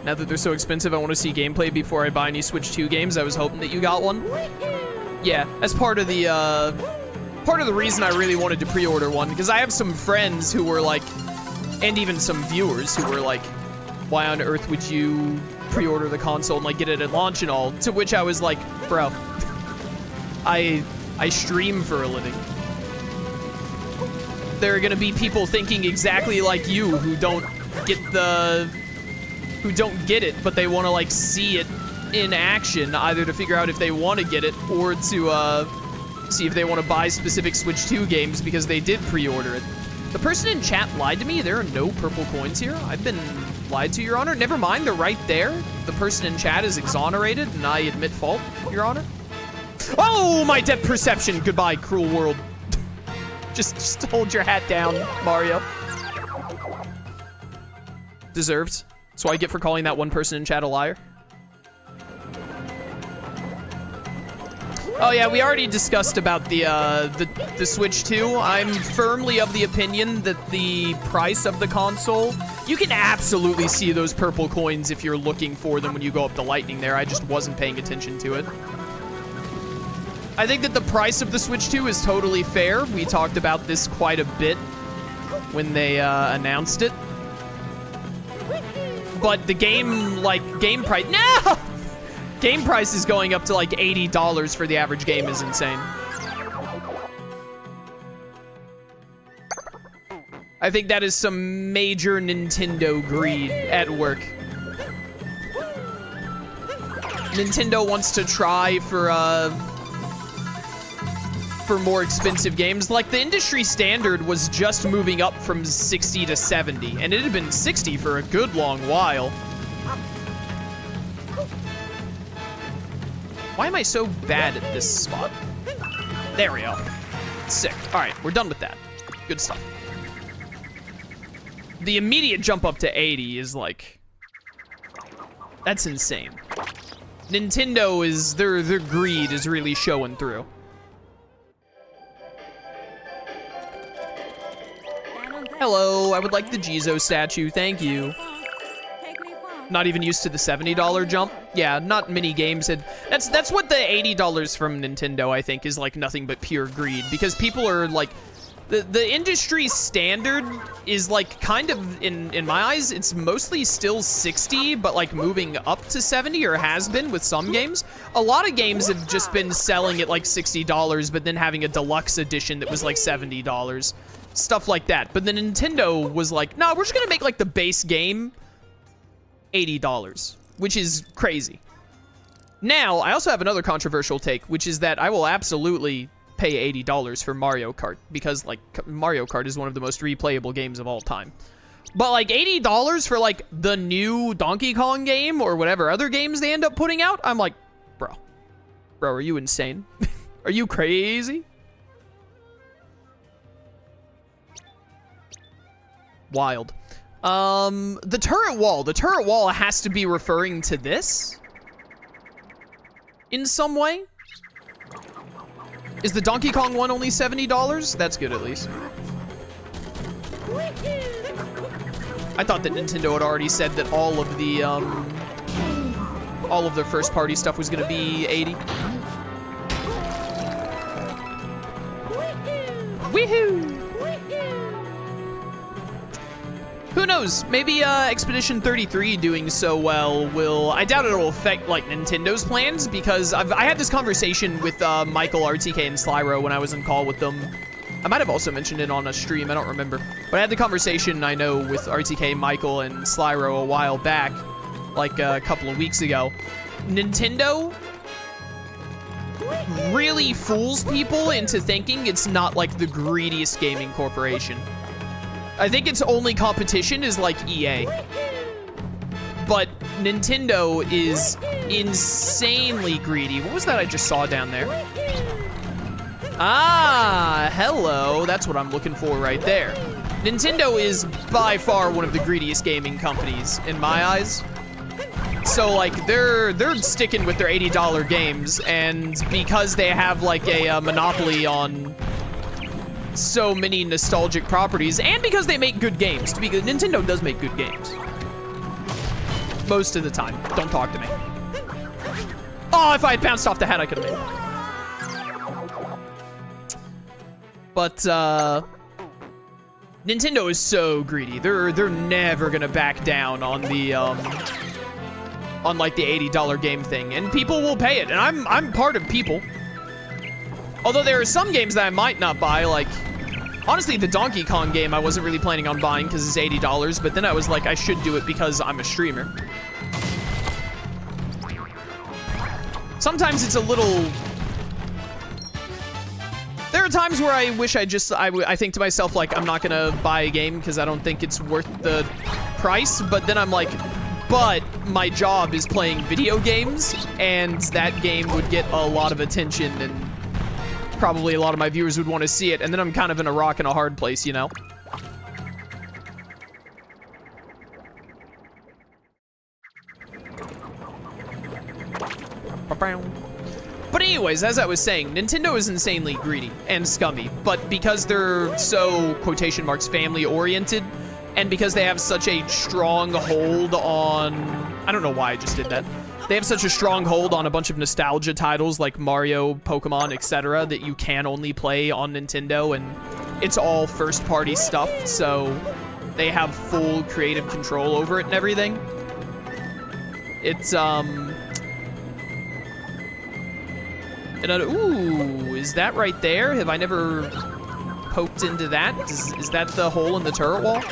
Now that they're so expensive, I want to see gameplay before I buy any Switch 2 games. I was hoping that you got one. Yeah, that's part of the reason I really wanted to pre-order one, because I have some friends who were like, and even some viewers who were like, why on earth would you pre-order the console and like get it at launch and all? To which I was like, bro, I stream for a living. There are gonna be people thinking exactly like you who don't get it, but they want to like see it in action, either to figure out if they want to get it or to see if they want to buy specific Switch 2 games because they did pre-order it. The person in chat lied to me. There are no purple coins here. I've been lied to, Your Honor. Never mind, they're right there. The person in chat is exonerated, and I admit fault, Your Honor. Oh, my depth perception. Goodbye, cruel world. Just hold your hat down, Mario. Deserved. That's what I get for calling that one person in chat a liar. Oh yeah, we already discussed about the Switch 2. I'm firmly of the opinion that the price of the console, you can absolutely see those purple coins if you're looking for them when you go up the lightning there. I just wasn't paying attention to it. I think that the price of the Switch 2 is totally fair. We talked about this quite a bit when they announced it. But the game price, no! Game price is going up to like $80 for the average game is insane. I think that is some major Nintendo greed at work. Nintendo wants to try for more expensive games. Like the industry standard was just moving up from 60 to 70, and it had been 60 for a good long while. Why am I so bad at this spot? There we go. Sick. All right, we're done with that. Good stuff. The immediate jump up to 80 is like, that's insane. Nintendo is, their greed is really showing through. Hello, I would like the Jizo statue, thank you. Not even used to the $70 jump. Yeah, not many games had. That's what the $80 from Nintendo, I think, is like nothing but pure greed, because people are like, the industry standard is like kind of, in my eyes, it's mostly still 60, but like moving up to 70, or has been with some games. A lot of games have just been selling at like $60, but then having a deluxe edition that was like $70. Stuff like that. But the Nintendo was like, nah, we're just gonna make like the base game $80, which is crazy. Now, I also have another controversial take, which is that I will absolutely pay $80 for Mario Kart, because like Mario Kart is one of the most replayable games of all time. But like $80 for like the new Donkey Kong game or whatever other games they end up putting out, I'm like, bro, are you insane? Are you crazy? Wild. The turret wall has to be referring to this in some way. Is the Donkey Kong one only $70? That's good, at least. I thought that Nintendo had already said that all of their first party stuff was gonna be 80. Woohoo! Who knows? Maybe Expedition 33 doing so well will... I doubt it'll affect, like, Nintendo's plans, because I had this conversation with Michael, RTK, and Slyro when I was on call with them. I might have also mentioned it on a stream, I don't remember. But I had the conversation, I know, with RTK, Michael, and Slyro a while back, like a couple of weeks ago. Nintendo really fools people into thinking it's not, like, the greediest gaming corporation. I think its only competition is like EA. But Nintendo is insanely greedy. What was that I just saw down there? Ah, hello. That's what I'm looking for right there. Nintendo is by far one of the greediest gaming companies in my eyes. So like they're sticking with their $80 games, and because they have like a monopoly on so many nostalgic properties, and because they make good games. To be good, Nintendo does make good games. Most of the time. Don't talk to me. Oh, if I had bounced off the head, I could have made it. But, Nintendo is so greedy. They're never gonna back down on the, on like the $80 game thing. And people will pay it. And I'm part of people. Although there are some games that I might not buy, like, honestly, the Donkey Kong game I wasn't really planning on buying because it's $80, but then I was like, I should do it because I'm a streamer. Sometimes it's a little... There are times where I wish I think to myself, like, I'm not gonna buy a game because I don't think it's worth the price, but then I'm like, but my job is playing video games, and that game would get a lot of attention, and probably a lot of my viewers would want to see it, and then I'm kind of in a rock and a hard place, you know? But anyways, as I was saying, Nintendo is insanely greedy and scummy, but because they're so, quotation marks, family-oriented, and because they have such a strong hold on... I don't know why I just did that. They have such a strong hold on a bunch of nostalgia titles like Mario, Pokemon, etc. that you can only play on Nintendo, and it's all first-party stuff, so they have full creative control over it and everything. It's, ooh, is that right there? Have I never poked into that? Is that the hole in the turret wall?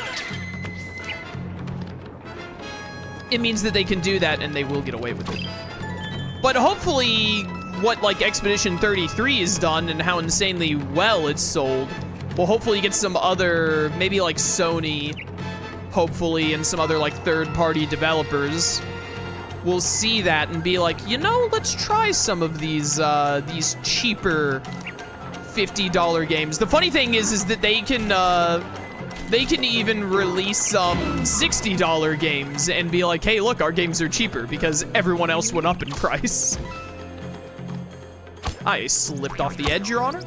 It means that they can do that and they will get away with it. But hopefully, what like Expedition 33 has done and how insanely well it's sold, will hopefully get some other, maybe like Sony, hopefully, and some other like third-party developers will see that and be like, you know, let's try some of these cheaper $50 games. The funny thing is that they can even release some $60 games and be like, hey, look, our games are cheaper because everyone else went up in price. I slipped off the edge, Your Honor.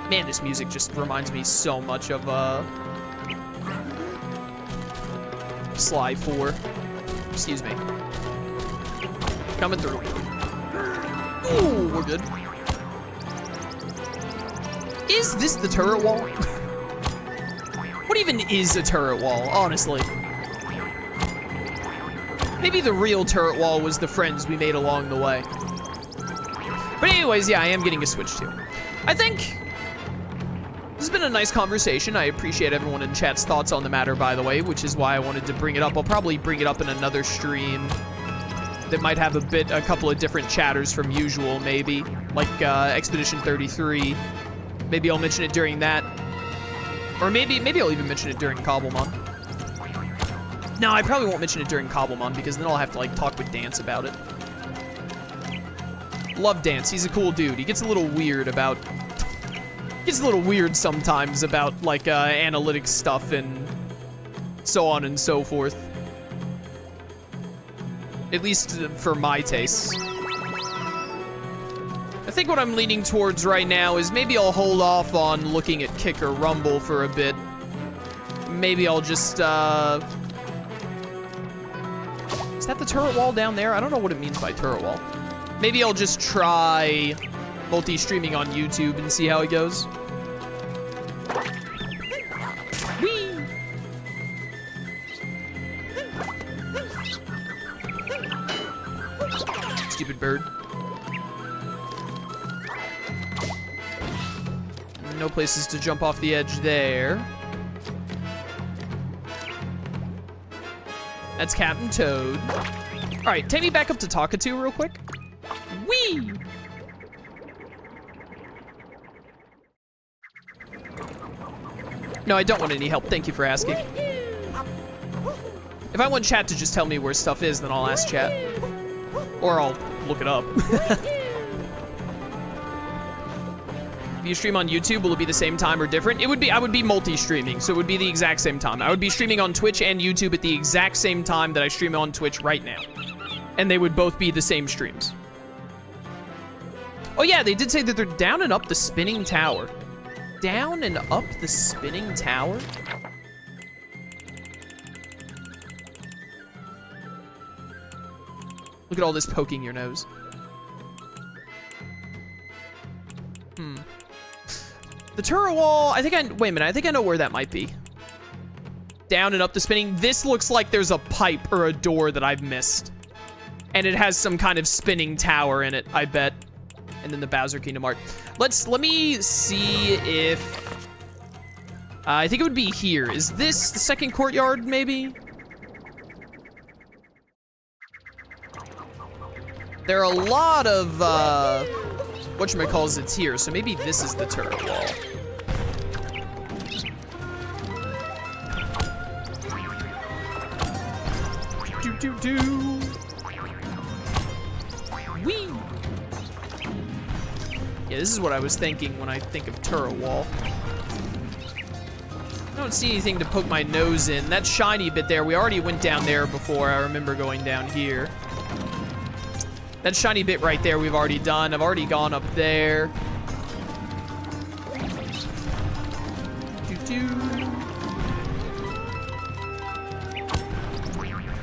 Man, this music just reminds me so much of, Sly 4. Excuse me. Coming through. Ooh, we're good. Is this the turret wall? What even is a turret wall, honestly? Maybe the real turret wall was the friends we made along the way. But anyways, yeah, I am getting a Switch too. I think this has been a nice conversation. I appreciate everyone in chat's thoughts on the matter, by the way, which is why I wanted to bring it up. I'll probably bring it up in another stream that might have a couple of different chatters from usual, maybe. Like Expedition 33. Maybe I'll mention it during that. Or maybe I'll even mention it during Cobblemon. No, I probably won't mention it during Cobblemon because then I'll have to like talk with Dance about it. Love Dance, he's a cool dude. He gets a little weird about... Gets a little weird sometimes about like analytics stuff and so on and so forth. At least for my tastes. I think what I'm leaning towards right now is maybe I'll hold off on looking at Kick or Rumble for a bit. Maybe I'll just, Is that the turret wall down there? I don't know what it means by turret wall. Maybe I'll just try multi-streaming on YouTube and see how it goes. Whee! Stupid bird. No places to jump off the edge there. That's Captain Toad. All right, take me back up to Talkatoo real quick. Whee! No, I don't want any help. Thank you for asking. If I want chat to just tell me where stuff is, then I'll ask chat. Or I'll look it up. If you stream on YouTube, will it be the same time or different? It would be, I would be multi-streaming, so it would be the exact same time. I would be streaming on Twitch and YouTube at the exact same time that I stream on Twitch right now. And they would both be the same streams. Oh yeah, they did say that they're down and up the spinning tower. Down and up the spinning tower? Look at all this poking your nose. The turret wall, wait a minute, I think I know where that might be. Down and up the spinning. This looks like there's a pipe or a door that I've missed. And it has some kind of spinning tower in it, I bet. And then the Bowser Kingdom art. Let me see if... I think it would be here. Is this the second courtyard, maybe? There are a lot of, whatchamacallits here, so maybe this is the turret wall. Do. Whee! Yeah, this is what I was thinking when I think of turret wall. I don't see anything to poke my nose in. That shiny bit there, we already went down there before. I remember going down here. That shiny bit right there we've already done. I've already gone up there.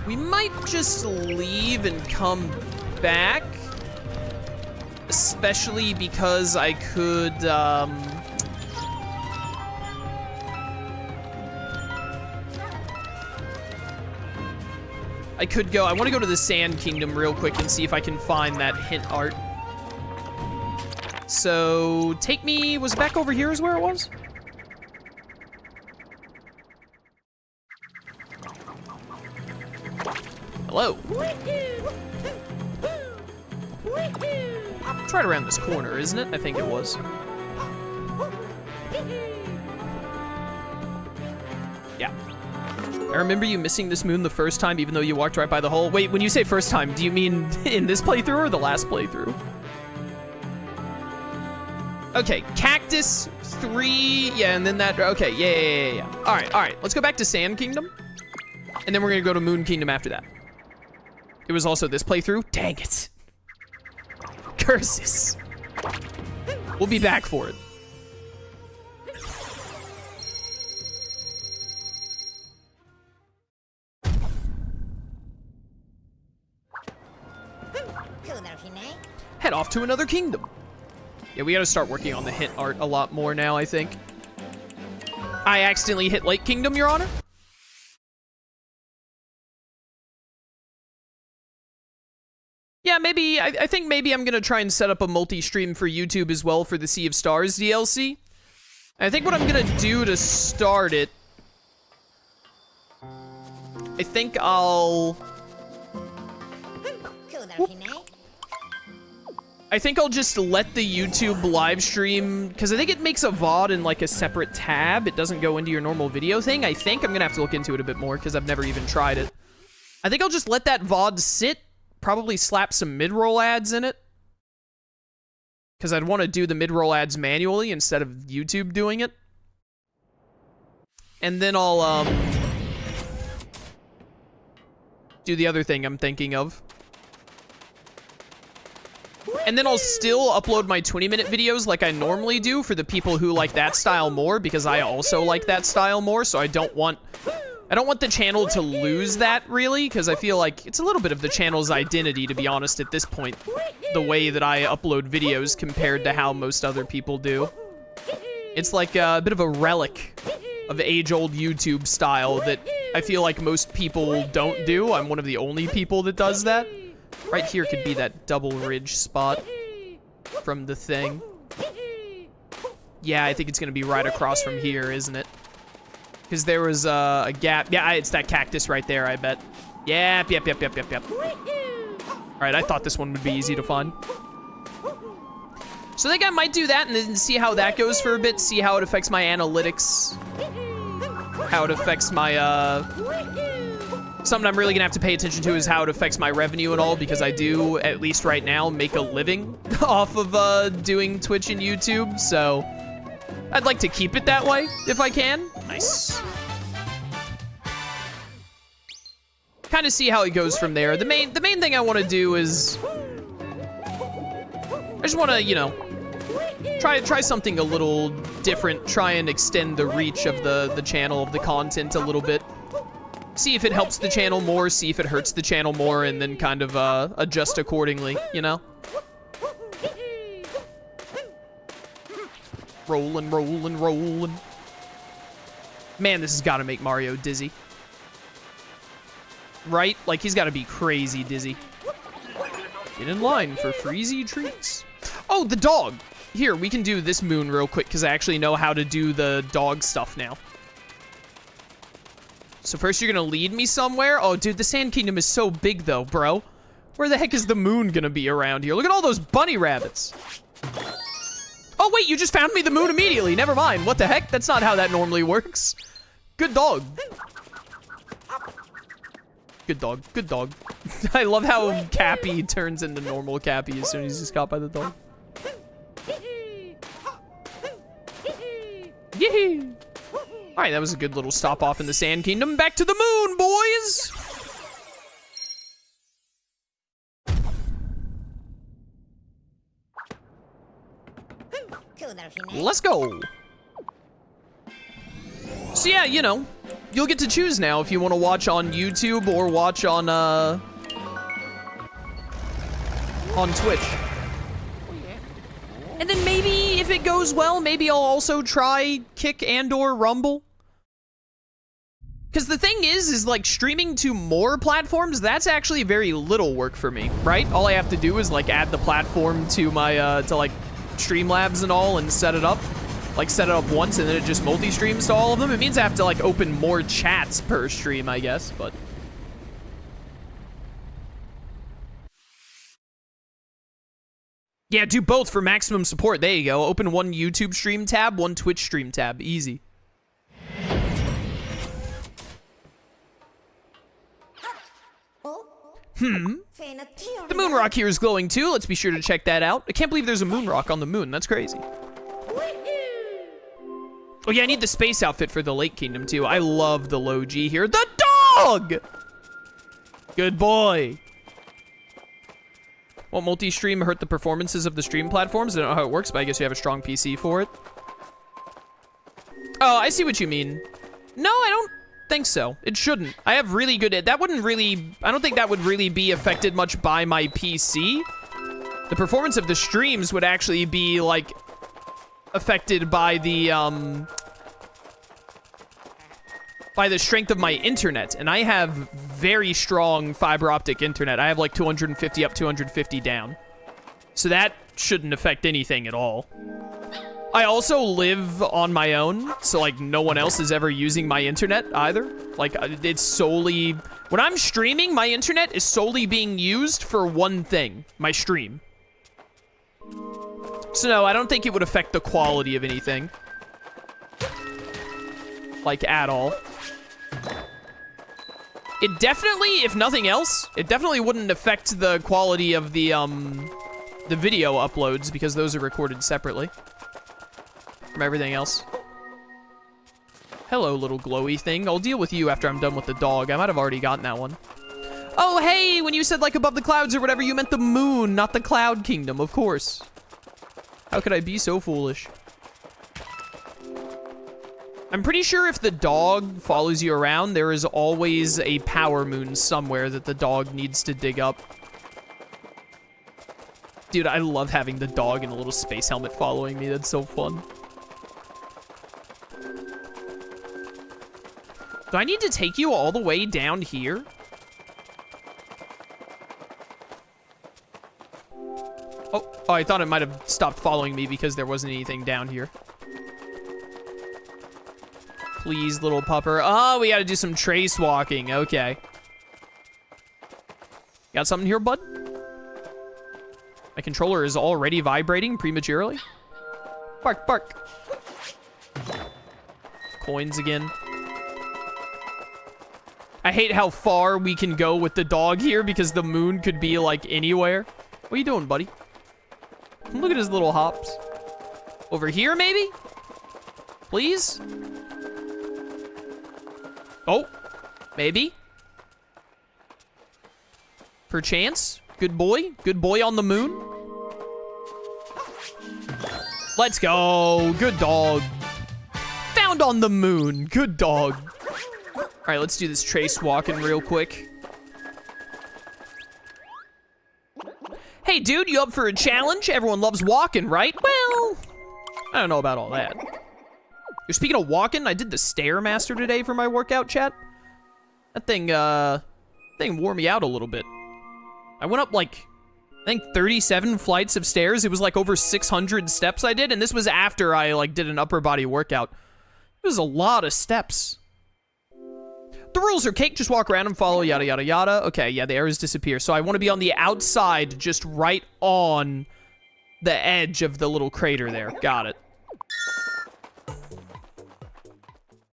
We might just leave and come back. Especially because I could, I want to go to the Sand Kingdom real quick and see if I can find that hint art. So, take me, was it back over here is where it was? Hello. It's right around this corner, isn't it? I think it was. Yeah. I remember you missing this moon the first time, even though you walked right by the hole. Wait, when you say first time, do you mean in this playthrough or the last playthrough? Okay, Cactus 3, yeah, and then that, okay, yeah. All right, let's go back to Sand Kingdom, and then we're gonna go to Moon Kingdom after that. It was also this playthrough? Dang it. Curses. We'll be back for it. Head off to another kingdom. Yeah, we gotta start working on the hint art a lot more now, I think. I accidentally hit Lake Kingdom, Your Honor. Yeah, maybe, I think maybe I'm gonna try and set up a multi-stream for YouTube as well for the Sea of Stars DLC. I think what I'm gonna do to start it, I think I'll just let the YouTube live stream, because I think it makes a VOD in like a separate tab. It doesn't go into your normal video thing. I think I'm gonna have to look into it a bit more because I've never even tried it. I think I'll just let that VOD sit, probably slap some mid-roll ads in it, because I'd want to do the mid-roll ads manually instead of YouTube doing it. And then I'll do the other thing I'm thinking of. And then I'll still upload my 20-minute videos like I normally do for the people who like that style more, because I also like that style more, so I don't want the channel to lose that, really, because I feel like it's a little bit of the channel's identity, to be honest, at this point, the way that I upload videos compared to how most other people do. It's like a bit of a relic of age-old YouTube style that I feel like most people don't do. I'm one of the only people that does that. Right here could be that double ridge spot from the thing. Yeah, I think it's gonna be right across from here, isn't it? Because there was a gap. Yeah, it's that cactus right there, I bet. Yep. Alright, I thought this one would be easy to find. So I think I might do that and then see how that goes for a bit, see how it affects my analytics. How it affects my, something I'm really gonna have to pay attention to is how it affects my revenue and all, because I do, at least right now, make a living off of doing Twitch and YouTube, so I'd like to keep it that way if I can. Nice. Kind of see how it goes from there. The main thing I want to do is I just want to, you know, try something a little different, try and extend the reach of the channel, of the content a little bit. See if it helps the channel more, see if it hurts the channel more, and then kind of adjust accordingly, you know? Rolling, rolling, rolling. Man, this has got to make Mario dizzy. Right? Like, he's got to be crazy dizzy. Get in line for freezy treats. Oh, the dog! Here, we can do this moon real quick, because I actually know how to do the dog stuff now. So first you're gonna lead me somewhere? Oh, dude, the Sand Kingdom is so big, though, bro. Where the heck is the moon gonna be around here? Look at all those bunny rabbits. Oh, wait, you just found me the moon immediately. Never mind. What the heck? That's not how that normally works. Good dog. Good dog. Good dog. I love how Cappy turns into normal Cappy as soon as he's caught by the dog. Yee! Alright, that was a good little stop off in the Sand Kingdom. Back to the moon, boys! Let's go. So yeah, you know, you'll get to choose now if you want to watch on YouTube or watch on Twitch. And then maybe, if it goes well, maybe I'll also try Kick and/or Rumble. Because the thing is like streaming to more platforms, that's actually very little work for me, right? All I have to do is like add the platform to my, to like Streamlabs and all and set it up. Like set it up once and then it just multi-streams to all of them. It means I have to like open more chats per stream, I guess, but. Yeah, do both for maximum support. There you go. Open one YouTube stream tab, one Twitch stream tab. Easy. The moon rock here is glowing too. Let's be sure to check that out. I can't believe there's a moon rock on the moon. That's crazy. Oh yeah, I need the space outfit for the Lake Kingdom too. I love the low G here. The dog! Good boy. Won't multi-stream hurt the performances of the stream platforms? I don't know how it works, but I guess you have a strong PC for it. Oh, I see what you mean. No, I don't think so. It shouldn't. I have really good... That wouldn't really... I don't think that would really be affected much by my PC. The performance of the streams would actually be, like, affected by the strength of my internet. And I have very strong fiber optic internet. I have, like, 250 up, 250 down. So that shouldn't affect anything at all. I also live on my own, so like no one else is ever using my internet either. Like it's solely, when I'm streaming, my internet is solely being used for one thing, my stream. So no, I don't think it would affect the quality of anything. Like at all. It definitely, if nothing else, it definitely wouldn't affect the quality of the video uploads because those are recorded separately from everything else. Hello, little glowy thing. I'll deal with you after I'm done with the dog. I might have already gotten that one. Oh, hey, when you said, like, above the clouds or whatever, you meant the moon, not the Cloud Kingdom, of course. How could I be so foolish? I'm pretty sure if the dog follows you around, there is always a power moon somewhere that the dog needs to dig up. Dude, I love having the dog in a little space helmet following me. That's so fun. Do I need to take you all the way down here? Oh, I thought it might have stopped following me because there wasn't anything down here. Please, little pupper. Oh, we gotta do some trace walking. Okay. Got something here, bud? My controller is already vibrating prematurely. Bark, bark. Coins again. I hate how far we can go with the dog here because the moon could be like anywhere. What are you doing, buddy? Look at his little hops. Over here, maybe? Please? Oh, maybe. Perchance. Good boy. Good boy on the moon. Let's go. Good dog. Found on the moon. Good dog. All right, let's do this trace walking real quick. Hey, dude, you up for a challenge? Everyone loves walking, right? Well, I don't know about all that. You're speaking of walking, I did the Stairmaster today for my workout, chat. That thing wore me out a little bit. I went up, like, I think 37 flights of stairs. It was, like, over 600 steps I did, and this was after I, like, did an upper body workout. It was a lot of steps. The rules are cake, just walk around and follow, yada, yada, yada. Okay, yeah, the arrows disappear. So I want to be on the outside, just right on the edge of the little crater there. Got it.